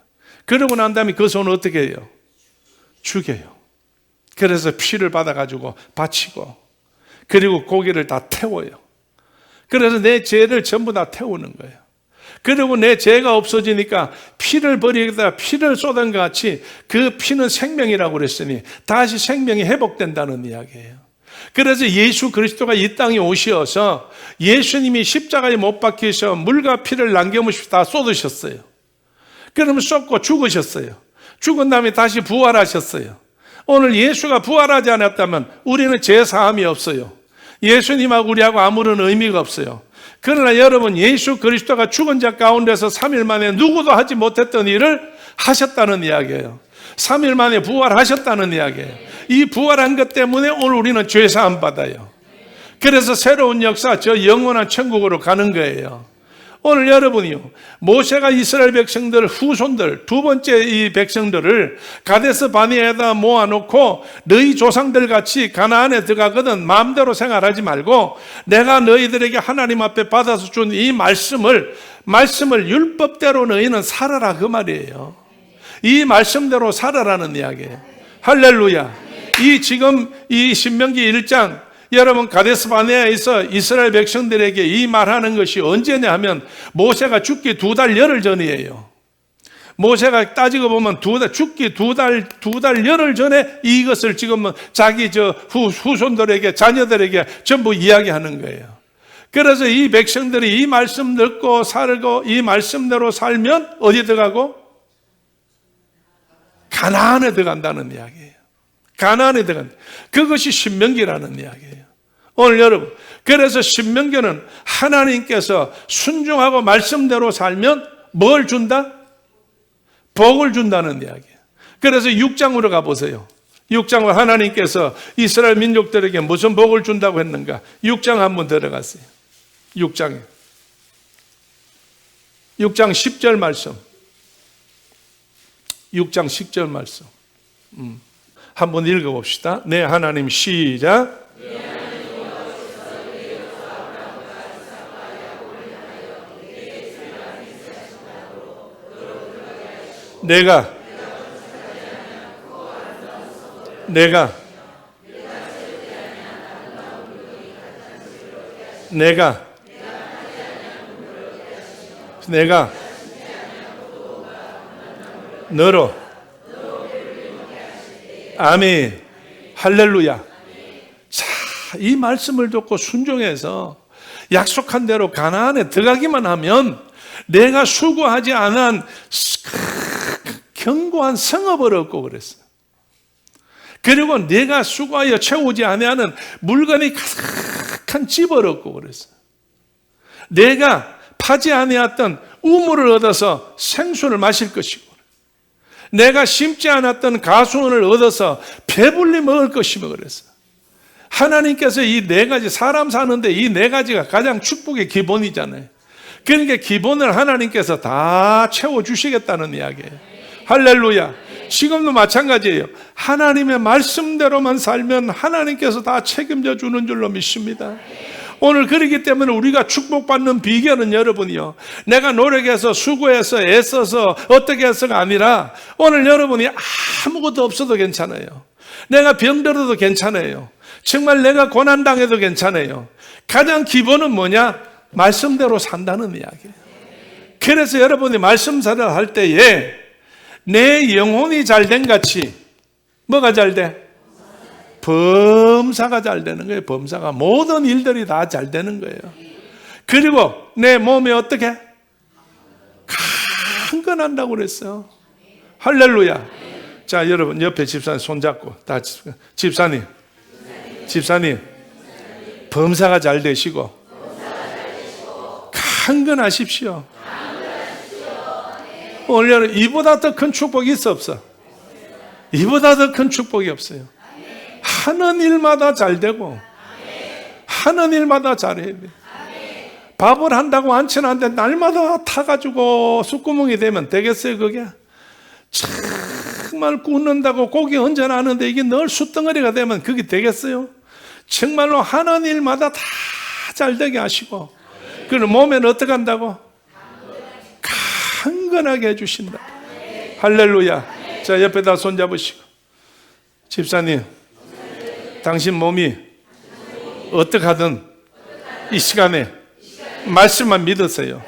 그러고 난 다음에 그 손을 어떻게 해요? 죽여요. 그래서 피를 받아가지고 바치고 그리고 고기를 다 태워요. 그래서 내 죄를 전부 다 태우는 거예요. 그리고 내 죄가 없어지니까 피를 버리겠다 피를 쏟은 것 같이 그 피는 생명이라고 그랬으니 다시 생명이 회복된다는 이야기예요. 그래서 예수 그리스도가 이 땅에 오셔서 예수님이 십자가에 못 박히셔 물과 피를 남김없이 다 쏟으셨어요. 그러면 쏟고 죽으셨어요. 죽은 다음에 다시 부활하셨어요. 오늘 예수가 부활하지 않았다면 우리는 죄사함이 없어요. 예수님하고 우리하고 아무런 의미가 없어요. 그러나 여러분, 예수 그리스도가 죽은 자 가운데서 3일 만에 누구도 하지 못했던 일을 하셨다는 이야기예요. 3일 만에 부활하셨다는 이야기예요. 이 부활한 것 때문에 오늘 우리는 죄사함 받아요. 그래서 새로운 역사, 저 영원한 천국으로 가는 거예요. 오늘 여러분이요, 모세가 이스라엘 백성들 후손들 두 번째 이 백성들을 가데스 바네아에다 모아놓고 너희 조상들 같이 가나안에 들어가거든 마음대로 생활하지 말고 내가 너희들에게 하나님 앞에 받아서 준 이 말씀을 율법대로 너희는 살아라 그 말이에요. 이 말씀대로 살아라는 이야기예요. 할렐루야. 지금 이 신명기 1장 여러분 가데스 바네아에서 이스라엘 백성들에게 이 말하는 것이 언제냐 하면 모세가 죽기 2달 열흘 전이에요. 모세가 따지고 보면 죽기 두 달 열흘 전에 이것을 지금 자기 후손들에게 자녀들에게 전부 이야기하는 거예요. 그래서 이 백성들이 이 말씀 듣고 살고 이 말씀대로 살면 어디 들어가고? 가나안에 들어간다는 이야기예요. 가나안에 들어간다. 그것이 신명기라는 이야기예요. 오늘 여러분, 그래서 신명기는 하나님께서 순종하고 말씀대로 살면 뭘 준다? 복을 준다는 이야기예요. 그래서 6장으로 가보세요. 6장을 하나님께서 이스라엘 민족들에게 무슨 복을 준다고 했는가? 6장 한번 들어갔어요. 6장 10절 말씀. 6장 10절 말씀. 한번 읽어봅시다. 네, 하나님 시작. 내가 너로 아멘. 할렐루야. 자, 이 말씀을 듣고 순종해서 약속한 대로 가나안에 들어가기만 하면 내가 수고하지 않은 견고한 성읍을 얻고 그랬어요. 그리고 내가 수고하여 채우지 아니하는 물건이 가득한 집을 얻고 그랬어요. 내가 파지 아니했던 우물을 얻어서 생수를 마실 것이고 내가 심지 않았던 가수원을 얻어서 배불리 먹을 것이며 그랬어요. 하나님께서 이 4가지, 사람 사는데 이 4가지가 가장 축복의 기본이잖아요. 그러니까 기본을 하나님께서 다 채워주시겠다는 이야기예요. 할렐루야. 지금도 마찬가지예요. 하나님의 말씀대로만 살면 하나님께서 다 책임져 주는 줄로 믿습니다. 오늘 그렇기 때문에 우리가 축복받는 비결은 여러분이요, 내가 노력해서 수고해서 애써서 어떻게 해서가 아니라 오늘 여러분이 아무것도 없어도 괜찮아요. 내가 병들어도 괜찮아요. 정말 내가 고난당해도 괜찮아요. 가장 기본은 뭐냐? 말씀대로 산다는 이야기예요. 그래서 여러분이 말씀사를 할 때에 내 영혼이 잘된 같이 뭐가 잘 돼? 범사가 잘 되는 거예요. 범사가 모든 일들이 다 잘 되는 거예요. 그리고 내 몸에 어떻게? 강건한다고 그랬어요. 할렐루야. 자, 여러분 옆에 집사님 손잡고 다 집사님 범사가 잘 되시고 강건하십시오. 오늘 여러분, 이보다 더 큰 축복이 있어 없어? 이보다 더 큰 축복이 없어요. 하는 일마다 잘 되고 하는 일마다 잘해야 돼. 밥을 한다고 안 하는데 날마다 타가지고 숯구멍이 되면 되겠어요 그게? 정말 굽는다고 고기 얹어놨는데 이게 늘 숯덩어리가 되면 그게 되겠어요? 정말로 하는 일마다 다 잘되게 하시고, 그럼 몸에는 어떻게 한다고? 강건하게 해주신다. 할렐루야. 자, 옆에다 손잡으시고, 집사님, 당신 몸이 어떻게 하든 이 시간에 말씀만 믿으세요.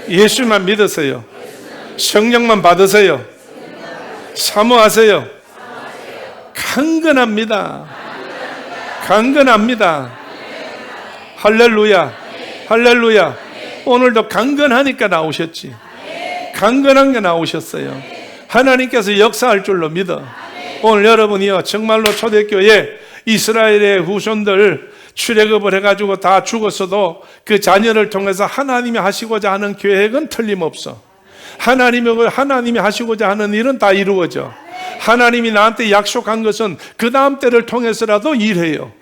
예수만 믿으세요. 성령만 받으세요. 사모하세요. 강건합니다. 강건합니다. 할렐루야. 할렐루야. 오늘도 강건하니까 나오셨지. 강건한 게 나오셨어요. 하나님께서 역사할 줄로 믿어. 오늘 여러분이요, 정말로 초대교회 이스라엘의 후손들 출애굽을 해가지고 다 죽었어도 그 자녀를 통해서 하나님이 하시고자 하는 계획은 틀림없어. 하나님이 하시고자 하는 일은 다 이루어져. 하나님이 나한테 약속한 것은 그 다음 때를 통해서라도 일해요.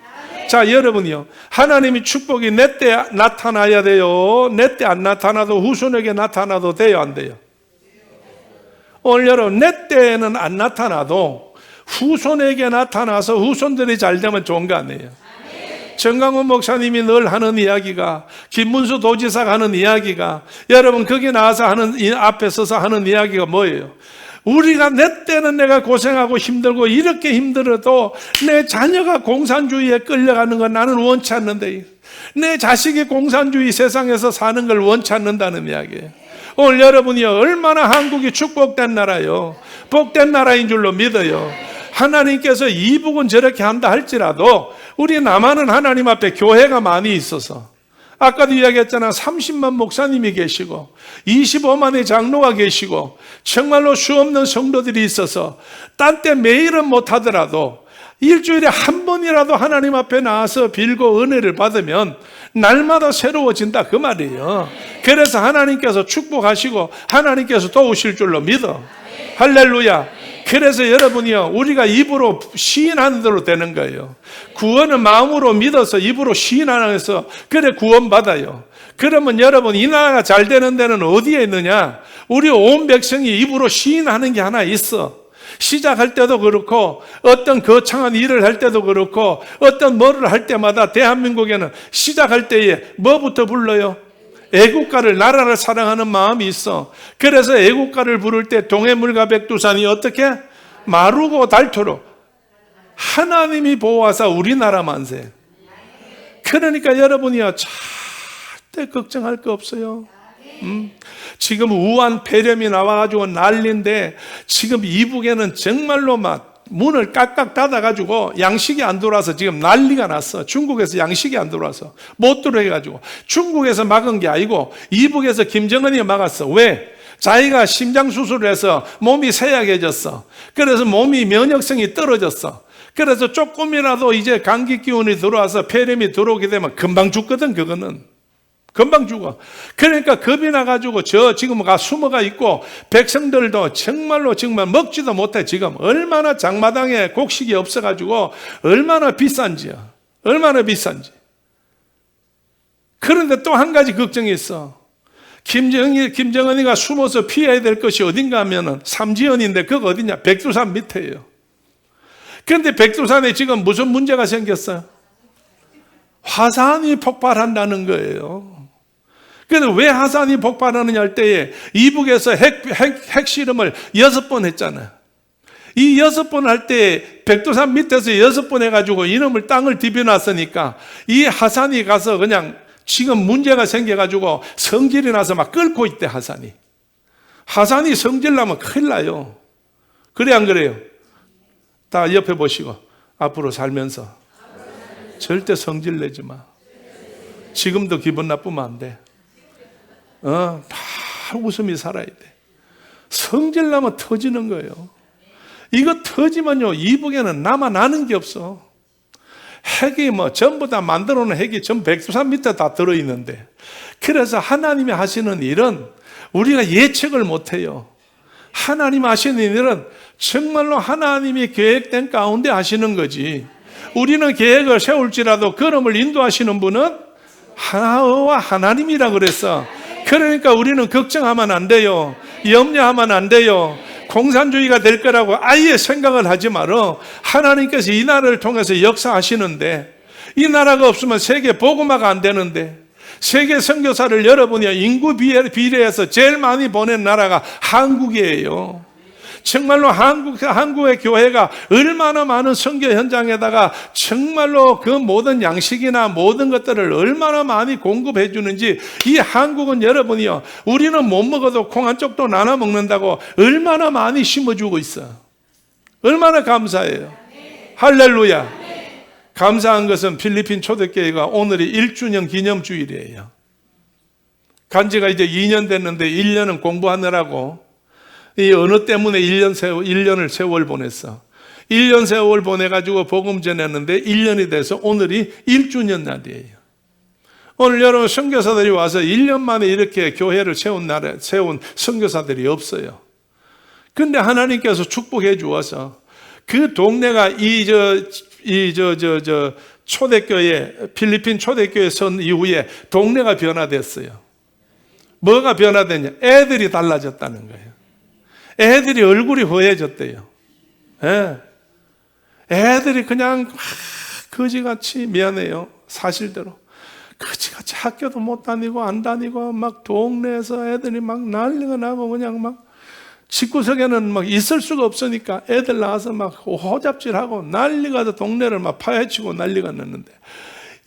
자, 여러분이요, 하나님이 축복이 내 때 나타나야 돼요? 내 때 안 나타나도 후손에게 나타나도 돼요, 안 돼요? 오늘 여러분, 내 때는 안 나타나도 후손에게 나타나서 후손들이 잘 되면 좋은 거 아니에요? 정강훈 목사님이 늘 하는 이야기가, 김문수 도지사가 하는 이야기가, 여러분 거기 나와서 앞에 서서 하는 이야기가 뭐예요? 우리가 내 때는 내가 고생하고 힘들고 이렇게 힘들어도 내 자녀가 공산주의에 끌려가는 건 나는 원치 않는데, 내 자식이 공산주의 세상에서 사는 걸 원치 않는다는 이야기예요. 오늘 여러분이 얼마나 한국이 축복된 나라요, 복된 나라인 줄로 믿어요. 하나님께서 이북은 저렇게 한다 할지라도 우리 남한은 하나님 앞에 교회가 많이 있어서, 아까도 이야기했잖아, 30만 목사님이 계시고 25만의 장로가 계시고 정말로 수없는 성도들이 있어서 딴 때 매일은 못하더라도 일주일에 한 번이라도 하나님 앞에 나와서 빌고 은혜를 받으면 날마다 새로워진다 그 말이에요. 그래서 하나님께서 축복하시고 하나님께서 도우실 줄로 믿어. 할렐루야. 그래서 여러분이요, 우리가 입으로 시인하는 대로 되는 거예요. 구원은 마음으로 믿어서 입으로 시인하면서 그래 구원받아요. 그러면 여러분, 이 나라가 잘 되는 데는 어디에 있느냐? 우리 온 백성이 입으로 시인하는 게 하나 있어. 시작할 때도 그렇고 어떤 거창한 일을 할 때도 그렇고 어떤 뭐를 할 때마다 대한민국에는 시작할 때에 뭐부터 불러요? 애국가를, 나라를 사랑하는 마음이 있어. 그래서 애국가를 부를 때 동해물과 백두산이 어떻게? 마르고 닳도록 하나님이 보호하사 우리나라 만세. 그러니까 여러분이요, 절대 걱정할 거 없어요. 지금 우한 폐렴이 나와가지고 난리인데 지금 이북에는 정말로 막 문을 깍깍 닫아가지고 양식이 안 들어와서 지금 난리가 났어. 중국에서 양식이 안 들어와서 못 들어와가지고, 중국에서 막은 게 아니고 이북에서 김정은이 막았어. 왜? 자기가 심장 수술을 해서 몸이 쇠약해졌어. 그래서 몸이 면역성이 떨어졌어. 그래서 조금이라도 이제 감기 기운이 들어와서 폐렴이 들어오게 되면 금방 죽거든. 그거는 금방 죽어. 그러니까 겁이 나가지고 지금 숨어가 있고, 백성들도 정말로 정말 먹지도 못해. 지금 얼마나 장마당에 곡식이 없어가지고 얼마나 비싼지요. 얼마나 비싼지. 그런데 또 한 가지 걱정이 있어. 김정은이가 숨어서 피해야 될 것이 어딘가 하면은 삼지연인데 그거 어디냐? 백두산 밑에예요. 그런데 백두산에 지금 무슨 문제가 생겼어요? 화산이 폭발한다는 거예요. 그래서 왜 화산이 폭발하느냐 할 때에 이북에서 핵실험을 6번 했잖아요. 이 6번 할 때 백두산 밑에서 6번 해가지고 이놈을 땅을 디벼놨으니까 이 화산이 가서 그냥 지금 문제가 생겨가지고 성질이 나서 막 끓고 있대. 화산이 성질 나면 큰일 나요. 그래 안 그래요? 다 옆에 보시고 앞으로 살면서 절대 성질 내지 마. 지금도 기분 나쁘면 안 돼. 다 웃음이 살아야 돼. 성질 나면 터지는 거예요. 이거 터지면요, 이북에는 남아 나는 게 없어. 핵이 뭐 전부 다 만들어 놓은 핵이 전부 103m 다 들어있는데, 그래서 하나님이 하시는 일은 우리가 예측을 못해요. 하나님 하시는 일은 정말로 하나님이 계획된 가운데 하시는 거지. 우리는 계획을 세울지라도 걸음을 인도하시는 분은 하나와 하나님이라 그랬어. 그러니까 우리는 걱정하면 안 돼요. 염려하면 안 돼요. 공산주의가 될 거라고 아예 생각을 하지 말어. 하나님께서 이 나라를 통해서 역사하시는데, 이 나라가 없으면 세계 복음화가 안 되는데, 세계 선교사를 여러분이 인구 비례해서 제일 많이 보낸 나라가 한국이에요. 정말로 한국의 교회가 얼마나 많은 선교 현장에다가 정말로 그 모든 양식이나 모든 것들을 얼마나 많이 공급해 주는지, 이 한국은 여러분이요, 우리는 못 먹어도 콩 한 쪽도 나눠 먹는다고 얼마나 많이 심어주고 있어. 얼마나 감사해요. 할렐루야. 감사한 것은 필리핀 초대교회가 오늘이 1주년 기념주일이에요. 간지가 이제 2년 됐는데 1년은 공부하느라고 이 언어 때문에 1년을 세월 보냈어. 1년 세월 보내가지고 복음 전했는데 1년이 돼서 오늘이 1주년 날이에요. 오늘 여러분 선교사들이 와서 1년 만에 이렇게 교회를 세운 선교사들이 없어요. 근데 하나님께서 축복해 주어서 그 동네가 초대교회, 필리핀 초대교회 선 이후에 동네가 변화됐어요. 뭐가 변화됐냐? 애들이 달라졌다는 거예요. 애들이 얼굴이 허해졌대요. 예. 애들이 그냥 거지같이, 미안해요, 사실대로 거지같이 학교도 못 다니고 안 다니고 막 동네에서 애들이 막 난리가 나고 그냥 막 집구석에는 막 있을 수가 없으니까 애들 나와서 막 호잡질하고 난리가 서 동네를 막 파헤치고 난리가 났는데,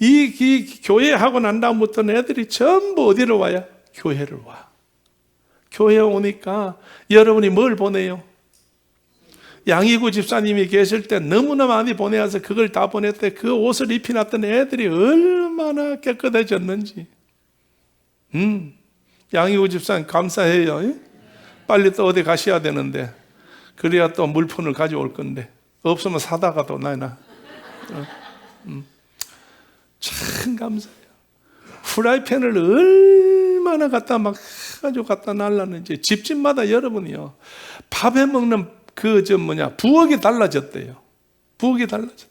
이 교회 하고 난 다음부터는 애들이 전부 어디로 와요? 교회를 와. 교회에 오니까 여러분이 뭘 보내요? 양희구 집사님이 계실 때 너무나 많이 보내서 그걸 다 보냈대. 그 옷을 입혀놨던 애들이 얼마나 깨끗해졌는지. 양희구 집사님 감사해요. 빨리 또 어디 가셔야 되는데, 그래야 또 물품을 가져올 건데, 없으면 사다가 또 나나. 참 감사해요. 프라이팬을 얼마나 갖다 날랐는지. 집집마다 여러분이요, 밥해 먹는 부엌이 달라졌대요. 부엌이 달라졌대.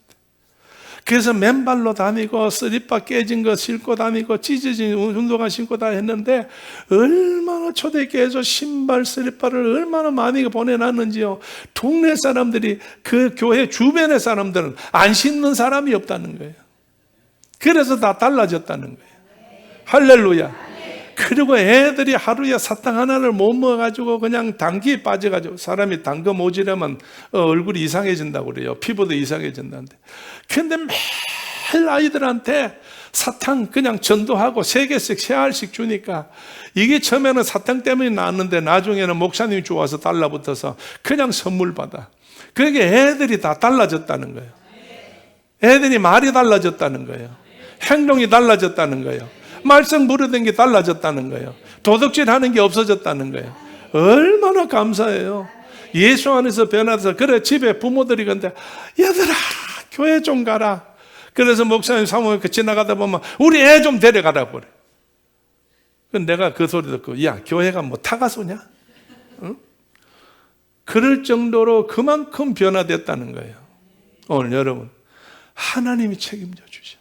그래서 맨발로 다니고 쓰리빠 깨진 거 신고 다니고 찢어진 운동화 신고 다 했는데, 얼마나 초대교회에서 신발 쓰리빠를 얼마나 많이 보내놨는지요. 동네 사람들이, 그 교회 주변의 사람들은 안 신는 사람이 없다는 거예요. 그래서 다 달라졌다는 거예요. 할렐루야. 그리고 애들이 하루에 사탕 하나를 못 먹어가지고 그냥 당기에 빠져가지고, 사람이 단 거 모지려면 얼굴이 이상해진다고 그래요. 피부도 이상해진다는데. 근데 매일 아이들한테 사탕 그냥 전도하고 3개씩 3알씩 주니까, 이게 처음에는 사탕 때문에 나왔는데 나중에는 목사님이 좋아서 달라붙어서 그냥 선물 받아. 그게 애들이 다 달라졌다는 거예요. 애들이 말이 달라졌다는 거예요. 행동이 달라졌다는 거예요. 말썽 부르던 게 달라졌다는 거예요. 도둑질하는 게 없어졌다는 거예요. 얼마나 감사해요. 예수 안에서 변화돼서. 그래, 집에 부모들이 근데 얘들아 교회 좀 가라. 그래서 목사님 사모님 지나가다 보면 우리 애 좀 데려가라 그래. 내가 그 소리 듣고, 야, 교회가 뭐 타가소냐? 응? 그럴 정도로 그만큼 변화됐다는 거예요. 오늘 여러분, 하나님이 책임져 주셔.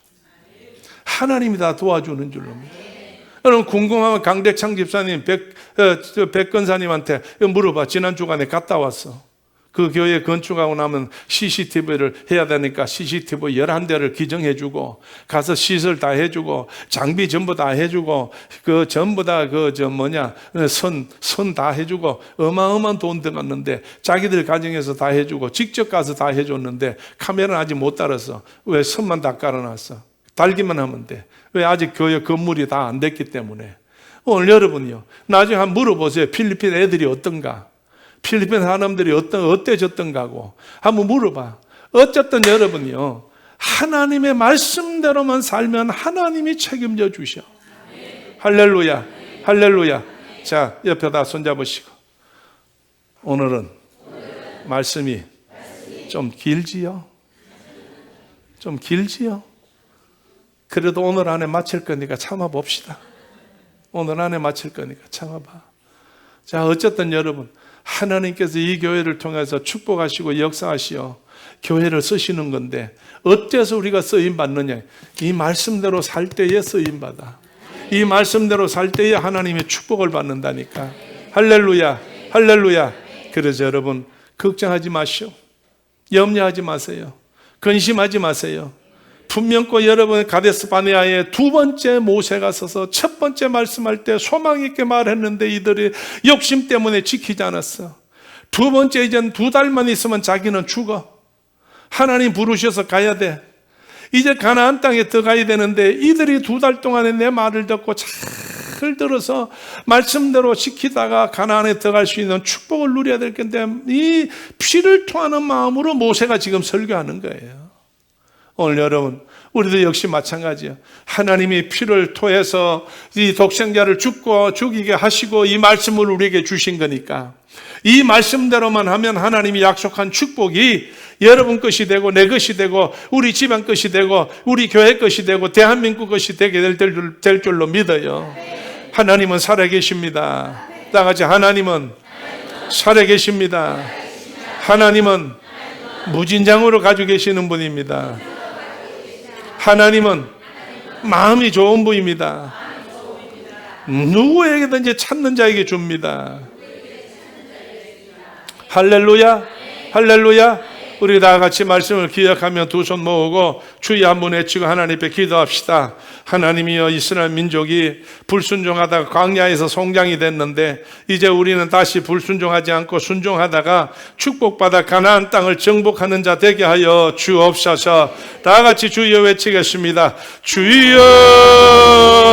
하나님이 다 도와주는 줄로 믿어요. 여러분 궁금하면 강대창 집사님, 백건사님한테 물어봐. 지난 주간에 갔다 왔어. 그 교회 건축하고 나면 CCTV를 해야 되니까 CCTV 11대를 기증해주고, 가서 시설 다 해주고, 장비 전부 다 해주고, 그 전부 다 선 다 해주고, 어마어마한 돈 들어갔는데 자기들 가정에서 다 해주고, 직접 가서 다 해줬는데 카메라는 아직 못 달았어. 왜? 선만 다 깔아놨어. 달기만 하면 돼. 왜? 아직 교회 건물이 다 안 됐기 때문에. 오늘 여러분이요, 나중에 한번 물어보세요. 필리핀 애들이 어떤가? 필리핀 사람들이 어때졌던가고 한번 물어봐. 어쨌든 여러분이요, 하나님의 말씀대로만 살면 하나님이 책임져 주셔. 할렐루야. 할렐루야. 자, 옆에다 손잡으시고. 오늘은 말씀이 좀 길지요? 좀 길지요? 그래도 오늘 안에 마칠 거니까 참아봅시다. 오늘 안에 마칠 거니까 참아봐. 자, 어쨌든 여러분, 하나님께서 이 교회를 통해서 축복하시고 역사하시어 교회를 쓰시는 건데 어째서 우리가 쓰임받느냐? 이 말씀대로 살 때에 쓰임받아. 이 말씀대로 살 때에 하나님의 축복을 받는다니까. 할렐루야, 할렐루야. 그래서 여러분, 걱정하지 마시오. 염려하지 마세요. 근심하지 마세요. 분명코 여러분 가데스 바네아에 두 번째 모세가 서서 첫 번째 말씀할 때 소망 있게 말했는데 이들이 욕심 때문에 지키지 않았어. 두 번째 이젠 2달만 있으면 자기는 죽어. 하나님 부르셔서 가야 돼. 이제 가나안 땅에 들어가야 되는데 이들이 2달 동안에 내 말을 듣고 잘 들어서 말씀대로 지키다가 가나안에 들어갈 수 있는 축복을 누려야 될 건데 이 피를 토하는 마음으로 모세가 지금 설교하는 거예요. 오늘 여러분, 우리도 역시 마찬가지예요. 하나님이 피를 토해서 이 독생자를 죽이게 하시고 이 말씀을 우리에게 주신 거니까 이 말씀대로만 하면 하나님이 약속한 축복이 여러분 것이 되고 내 것이 되고 우리 집안 것이 되고 우리 교회 것이 되고 대한민국 것이 되게 될 줄로 믿어요. 하나님은 살아계십니다. 다 같이 하나님은 살아계십니다. 하나님은 무진장으로 가지고 계시는 분입니다. 하나님은 마음이 좋은 분입니다. 누구에게든지 찾는 자에게 줍니다. 할렐루야, 할렐루야. 우리 다 같이 말씀을 기억하며 두 손 모으고 주의 한번 외치고 하나님 앞에 기도합시다. 하나님이여, 이스라엘 민족이 불순종하다가 광야에서 송장이 됐는데 이제 우리는 다시 불순종하지 않고 순종하다가 축복받아 가나안 땅을 정복하는 자 되게 하여 주옵소서. 다 같이 주여 외치겠습니다. 주여,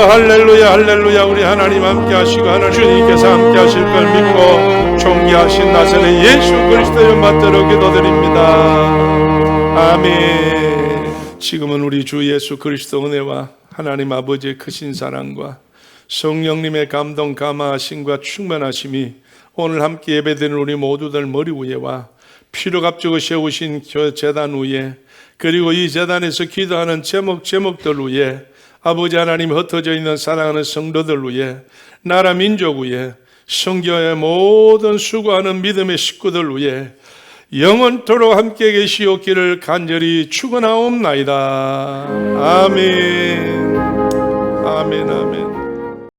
할렐루야, 할렐루야. 우리 하나님 함께 하시고 하나님 주님께서 함께 하실 걸 믿고 존귀하신 나사렛 예수 그리스도의 이름 받들어 기도드립니다. 아멘. 지금은 우리 주 예수 그리스도 은혜와 하나님 아버지의 크신 사랑과 성령님의 감동 감화하심과 충만하심이 오늘 함께 예배드리는 우리 모두들 머리 위에와 피로 값주고 세우신 제단 위에 그리고 이 제단에서 기도하는 제목들 위에 아버지 하나님 흩어져 있는 사랑하는 성도들 위에 나라 민족 위에 성교의 모든 수고하는 믿음의 식구들 위해 영원토록 함께 계시옵기를 간절히 축원하옵나이다. 아멘. 아멘. 아멘.